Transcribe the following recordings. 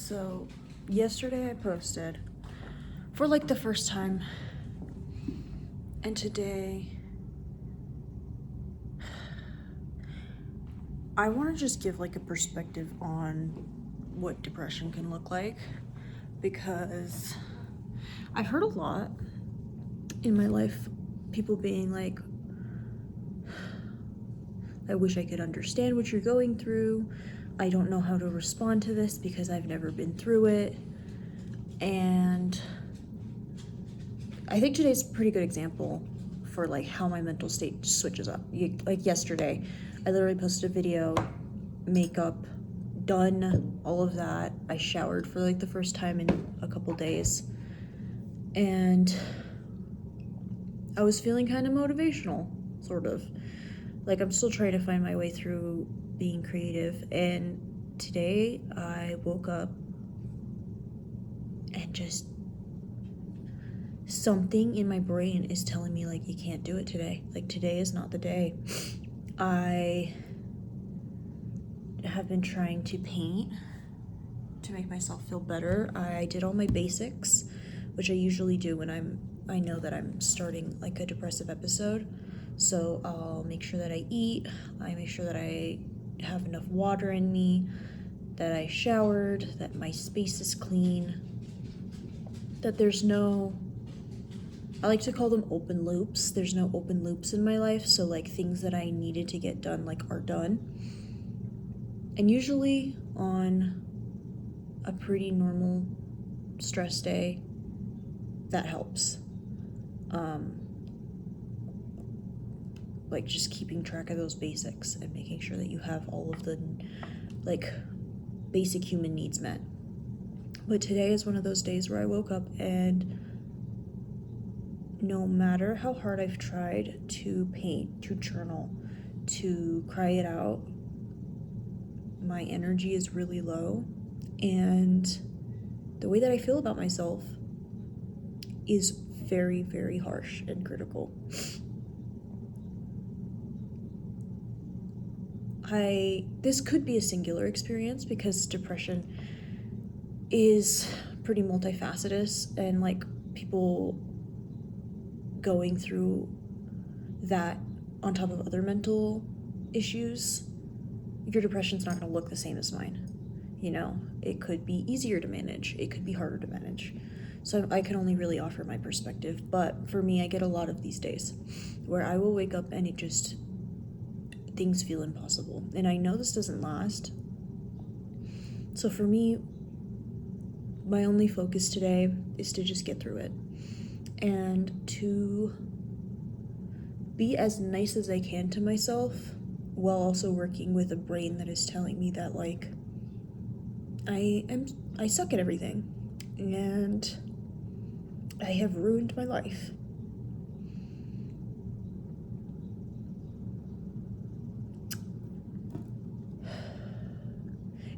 So, yesterday I posted for like the first time, and today I want to just give like a perspective on what depression can look like, because I've heard a lot in my life people being like, I wish I could understand what you're going through. I don't know how to respond to this because I've never been through it. And I think today's a pretty good example for like how my mental state switches up. Like yesterday, I literally posted a video, makeup, done, all of that. I showered for like the first time in a couple days. And I was feeling kind of motivational, sort of. Like I'm still trying to find my way through being creative. And today I woke up and just something in my brain is telling me like, you can't do it today. Like today is not the day. I have been trying to paint to make myself feel better. I did all my basics, which I usually do when I know that I'm starting like a depressive episode. So I'll make sure that I eat, I make sure that I have enough water in me, that I showered, that my space is clean, that there's no, I like to call them open loops. There's no open loops in my life, so like things that I needed to get done like are done. And usually on a pretty normal stress day, that helps. Like just keeping track of those basics and making sure that you have all of the like basic human needs met. But today is one of those days where I woke up and no matter how hard I've tried to paint, to journal, to cry it out, my energy is really low, and the way that I feel about myself is very, very harsh and critical. This could be a singular experience because depression is pretty multifaceted, and like people going through that on top of other mental issues, your depression's not going to look the same as mine. You know, it could be easier to manage, it could be harder to manage. So I can only really offer my perspective. But for me, I get a lot of these days where I will wake up and things feel impossible. And I know this doesn't last. So for me, my only focus today is to just get through it and to be as nice as I can to myself, while also working with a brain that is telling me that like I suck at everything and I have ruined my life.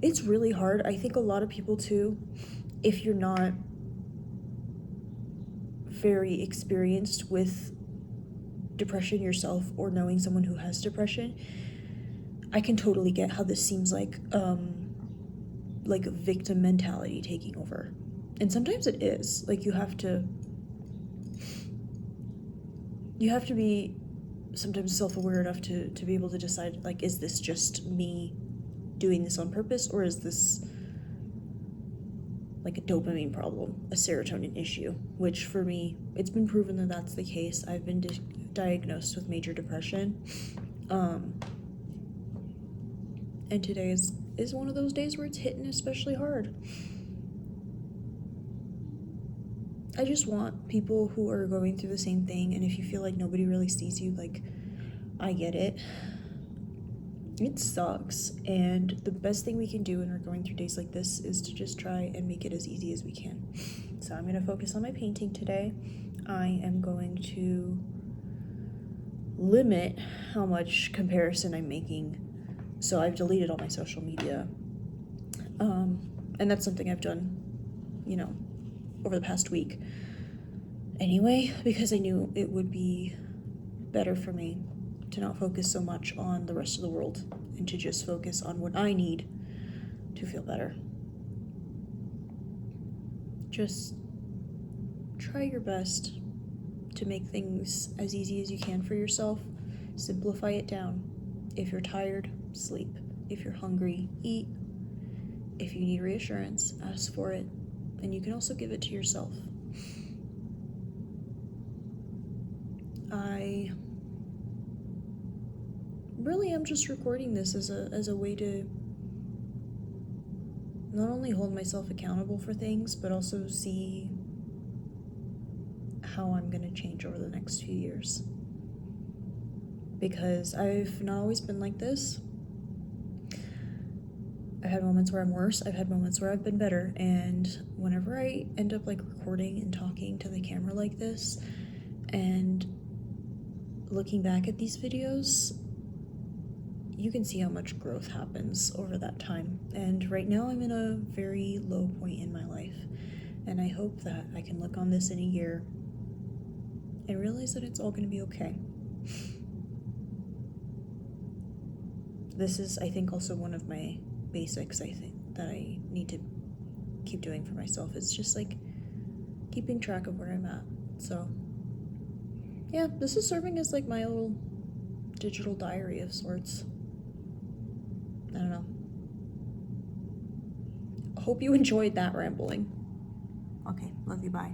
It's really hard. I think a lot of people too, if you're not very experienced with depression yourself or knowing someone who has depression, I can totally get how this seems like a victim mentality taking over. And sometimes it is. Like you have to be sometimes self-aware enough to be able to decide, like, is this just me doing this on purpose, or is this like a dopamine problem, a serotonin issue? Which for me, it's been proven that that's the case. I've been diagnosed with major depression, and today is one of those days where it's hitting especially hard. I just want people who are going through the same thing, and if you feel like nobody really sees you, like, I get it. It sucks, and the best thing we can do when we're going through days like this is to just try and make it as easy as we can. So I'm going to focus on my painting today. I am going to limit how much comparison I'm making. So I've deleted all my social media. And that's something I've done, over the past week. Anyway, because I knew it would be better for me to not focus so much on the rest of the world and to just focus on what I need to feel better. Just try your best to make things as easy as you can for yourself. Simplify it down. If you're tired, sleep. If you're hungry, eat. If you need reassurance, ask for it. And you can also give it to yourself. I really am just recording this as a way to not only hold myself accountable for things, but also see how I'm going to change over the next few years. Because I've not always been like this. I've had moments where I'm worse, I've had moments where I've been better, and whenever I end up like recording and talking to the camera like this, and looking back at these videos, you can see how much growth happens over that time. And right now I'm in a very low point in my life, and I hope that I can look on this in a year and realize that it's all going to be okay. This is, I think, also one of my basics, I think, that I need to keep doing for myself. It's just like keeping track of where I'm at. So yeah, this is serving as like my little digital diary of sorts. I don't know. Hope you enjoyed that rambling. Okay, love you, bye.